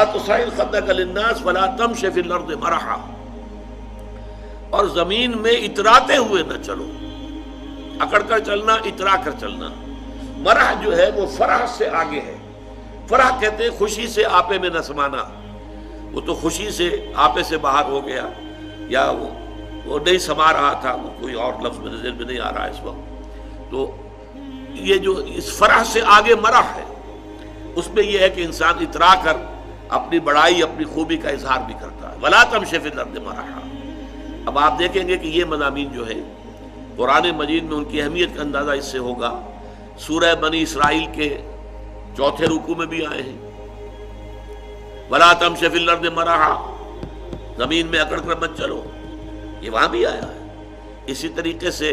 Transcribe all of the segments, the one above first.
ولا تصعر خدك للناس ولا تمش في الارض مرحا، اور زمین میں اتراتے ہوئے نہ چلو، اکڑ کر چلنا، اترا کر چلنا۔ مرح جو ہے وہ فرح سے آگے ہے۔ فرح کہتے ہیں خوشی سے آپے میں نہ سمانا، وہ تو خوشی سے آپے سے باہر ہو گیا، یا وہ نہیں سما رہا تھا، وہ کوئی اور لفظ میرے ذہن میں نہیں آ رہا اس وقت۔ تو یہ جو اس فرح سے آگے مرح ہے، اس میں یہ ہے کہ انسان اترا کر اپنی بڑائی، اپنی خوبی کا اظہار بھی کرتا ہے۔ ولا تمش فی الارض مرحا۔ اب آپ دیکھیں گے کہ یہ مضامین جو ہے قرآن مجید میں ان کی اہمیت کا اندازہ اس سے ہوگا۔ سورہ بنی اسرائیل کے چوتھے رکوع میں بھی آئے ہیں، ولا تمش فی الارض مرحا، زمین میں اکڑ کر مت چلو، یہ وہاں بھی آیا ہے۔ اسی طریقے سے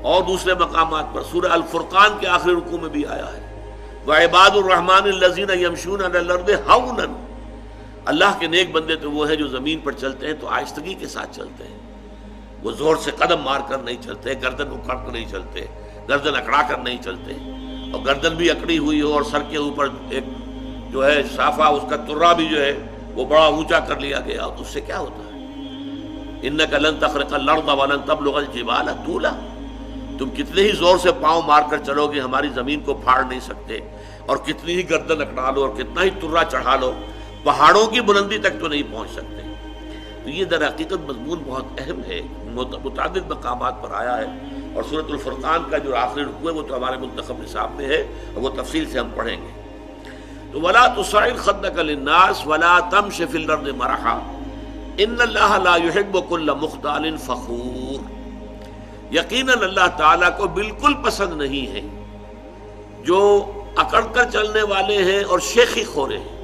اور دوسرے مقامات پر سورہ الفرقان کے آخری رکوع میں بھی آیا ہے، وعباد الرحمن الذین یمشون علی الارض ہونا، اللہ کے نیک بندے تو وہ ہیں جو زمین پر چلتے ہیں تو آہستگی کے ساتھ چلتے ہیں، وہ زور سے قدم مار کر نہیں چلتے، گردن اکڑ کر نہیں چلتے، گردن اکڑا کر نہیں چلتے، اور گردن بھی اکڑی ہوئی ہو اور سر کے اوپر ایک جو ہے صافہ، اس کا ترا بھی جو ہے وہ بڑا اونچا کر لیا گیا، تو اس سے کیا ہوتا ہے؟ انک لن تخرق الارض ولن تبلغ الجبال طولا، تم کتنے ہی زور سے پاؤں مار کر چلو گے ہماری زمین کو پھاڑ نہیں سکتے، اور کتنی ہی گردن اکڑا لو اور کتنا ہی ترا چڑھا لو، پہاڑوں کی بلندی تک تو نہیں پہنچ سکتے۔ تو یہ در حقیقت مضمون بہت اہم ہے، متعدد مقامات پر آیا ہے، اور سورۃ الفرقان کا جو آخری رکوع ہے وہ تو ہمارے منتخب نصاب میں ہے، اور وہ تفصیل سے ہم پڑھیں گے۔ تو ولا تصعر خدك للناس ولا تمش في الارض مرحا ان اللہ لا يحب كل مختال فخور، یقیناً اللہ تعالیٰ کو بالکل پسند نہیں ہے جو اکڑ کر چلنے والے ہیں اور شیخی خورے ہیں۔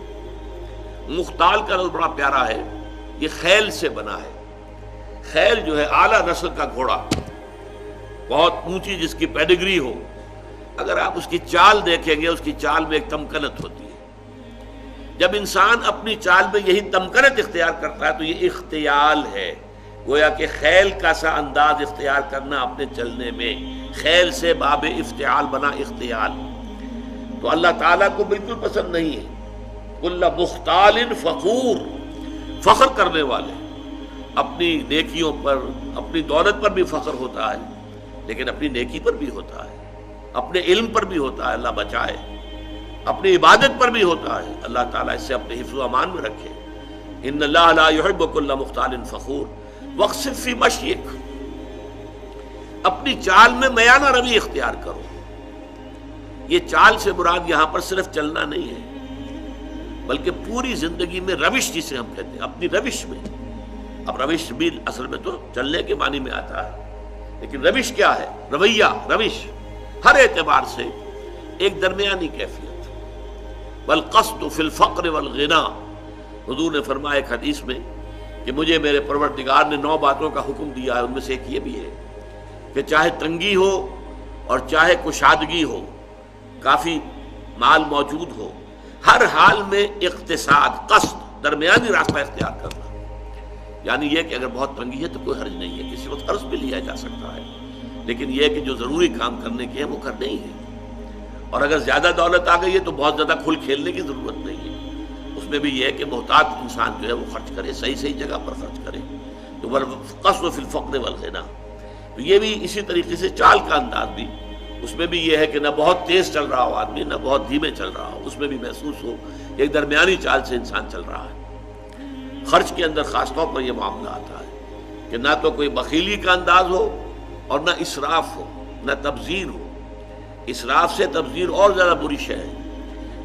مختال کا لفظ بڑا پیارا ہے، یہ خیل سے بنا ہے۔ خیل جو ہے اعلیٰ نسل کا گھوڑا، بہت اونچی جس کی پیڈگری ہو، اگر آپ اس کی چال دیکھیں گے، اس کی چال میں ایک تمکنت ہوتی ہے۔ جب انسان اپنی چال میں یہی تمکنت اختیار کرتا ہے تو یہ اختیال ہے، گویا کہ خیل کا سا انداز اختیار کرنا اپنے چلنے میں، خیل سے باب افتعال بنا اختیال، تو اللہ تعالیٰ کو بالکل پسند نہیں ہے۔ کل مختال فخور، فخر کرنے والے، اپنی نیکیوں پر، اپنی دولت پر بھی فخر ہوتا ہے، لیکن اپنی نیکی پر بھی ہوتا ہے، اپنے علم پر بھی ہوتا ہے، اللہ بچائے، اپنی عبادت پر بھی ہوتا ہے، اللہ تعالیٰ اس سے اپنے حفظ و امان میں رکھے۔ ان اللہ لا يحب كل مختال فخور واقصد فی مشیک، اپنی چال میں میانہ روی اختیار کرو۔ یہ چال سے مراد یہاں پر صرف چلنا نہیں ہے، بلکہ پوری زندگی میں روش جسے ہم کہتے ہیں، اپنی روش میں۔ اب روش بھی اصل میں تو چلنے کے معنی میں آتا ہے، لیکن روش کیا ہے؟ رویہ، روش ہر اعتبار سے ایک درمیانی کیفیت۔ والقصد فی الفقر والغنا، حضور نے فرمایا ایک حدیث میں کہ مجھے میرے پروردگار نے 9 باتوں کا حکم دیا ہے، ان میں سے ایک یہ بھی ہے کہ چاہے تنگی ہو اور چاہے کشادگی ہو، کافی مال موجود ہو، ہر حال میں اقتصاد، قصد، درمیانی راستہ اختیار کرنا۔ یعنی یہ کہ اگر بہت تنگی ہے تو کوئی حرج نہیں ہے، کسی وقت قرض بھی لیا جا سکتا ہے، لیکن یہ کہ جو ضروری کام کرنے کے ہیں وہ کرنے ہی ہیں۔ اور اگر زیادہ دولت آ گئی ہے تو بہت زیادہ کھل کھیلنے کی ضرورت نہیں ہے، اس میں بھی یہ ہے کہ محتاط انسان جو ہے وہ خرچ کرے، صحیح صحیح جگہ پر خرچ کرے۔ تو والقصد فی الفقر والغنا، تو یہ بھی اسی طریقے سے چال کا انداز بھی، اس میں بھی یہ ہے کہ نہ بہت تیز چل رہا ہو آدمی، نہ بہت دھیمے چل رہا ہو، اس میں بھی محسوس ہو ایک درمیانی چال سے انسان چل رہا ہے۔ خرچ کے اندر خاص طور پر یہ معاملہ آتا ہے کہ نہ تو کوئی بخیلی کا انداز ہو اور نہ اسراف ہو، نہ تبذیر ہو۔ اسراف سے تبذیر اور زیادہ بری شے ہے۔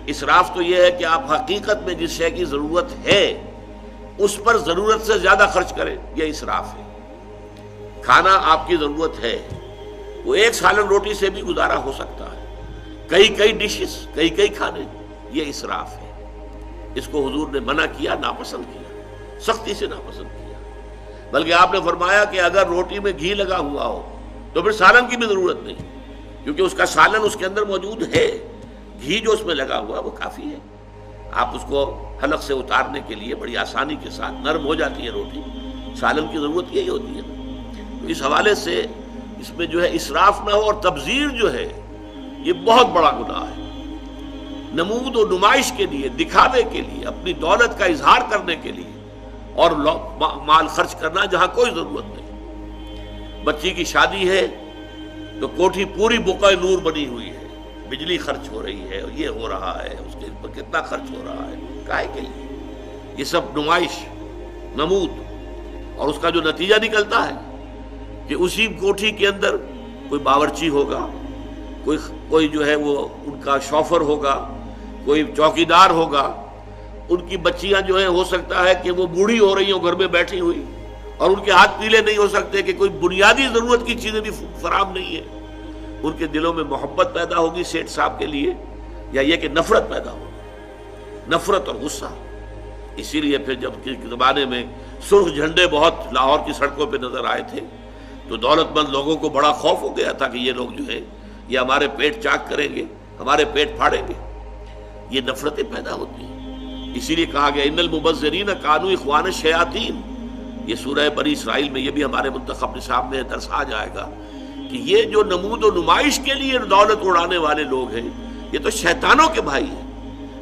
اسراف تو یہ ہے کہ آپ حقیقت میں جس شے کی ضرورت ہے اس پر ضرورت سے زیادہ خرچ کریں، یہ اسراف ہے۔ کھانا آپ کی ضرورت ہے، وہ ایک سالن روٹی سے بھی گزارا ہو سکتا ہے، کئی ڈشز، کئی کھانے، یہ اسراف ہے۔ اس کو حضور نے منع کیا، ناپسند کیا، سختی سے ناپسند کیا۔ بلکہ آپ نے فرمایا کہ اگر روٹی میں گھی لگا ہوا ہو تو پھر سالن کی بھی ضرورت نہیں، کیونکہ اس کا سالن اس کے اندر موجود ہے، گھی جو اس میں لگا ہوا وہ کافی ہے۔ آپ اس کو حلق سے اتارنے کے لیے بڑی آسانی کے ساتھ نرم ہو جاتی ہے روٹی، سالن کی ضرورت یہی ہوتی ہے۔ تو اس حوالے سے اس میں جو ہے اسراف نہ ہو، اور تبذیر جو ہے یہ بہت بڑا گناہ ہے۔ نمود و نمائش کے لیے، دکھاوے کے لیے، اپنی دولت کا اظہار کرنے کے لیے، اور مال خرچ کرنا جہاں کوئی ضرورت نہیں۔ بچی کی شادی ہے تو کوٹھی پوری بقعہ نور بنی ہوئی ہے، بجلی خرچ ہو رہی ہے، یہ ہو رہا ہے، اس کے پر کتنا خرچ ہو رہا ہے، کائے کے لیے؟ یہ سب نمائش، نمود، اور اس کا جو نتیجہ نکلتا ہے کہ اسی کوٹھی کے اندر کوئی باورچی ہوگا، کوئی جو ہے وہ ان کا شوفر ہوگا، کوئی چوکیدار ہوگا، ان کی بچیاں جو ہیں ہو سکتا ہے کہ وہ بوڑھی ہو رہی ہوں گھر میں بیٹھی ہوئی، اور ان کے ہاتھ پیلے نہیں ہو سکتے کہ کوئی بنیادی ضرورت کی چیزیں بھی فراہم نہیں ہے۔ ان کے دلوں میں محبت پیدا ہوگی سیٹھ صاحب کے لیے، یا یہ کہ نفرت پیدا ہوگی، نفرت اور غصہ۔ اسی لیے پھر جب کے زمانے میں سرخ جھنڈے بہت لاہور کی سڑکوں پہ نظر آئے تھے تو دولت مند لوگوں کو بڑا خوف ہو گیا تھا کہ یہ لوگ جو ہے یہ ہمارے پیٹ چاک کریں گے، ہمارے پیٹ پھاڑیں گے۔ یہ نفرتیں پیدا ہوتی ہیں، اسی لیے کہا گیا ان المبذرین کانوا اخوان الشیاطین۔ یہ سورہ بنی اسرائیل میں یہ بھی ہمارے منتخب نصاب میں درس آ جائے گا کہ یہ جو نمود و نمائش کے لیے دولت اڑانے والے لوگ ہیں یہ تو شیطانوں کے بھائی ہیں۔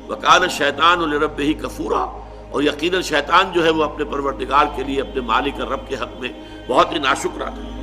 وَكَانَ الشَّيْطَانُ لِرَبِّهِ كَفُورًا، اور یقیناً شیطان جو ہے وہ اپنے پروردگار کے لیے، اپنے مالک اور رب کے حق میں بہت ہی ناشکرا تھا۔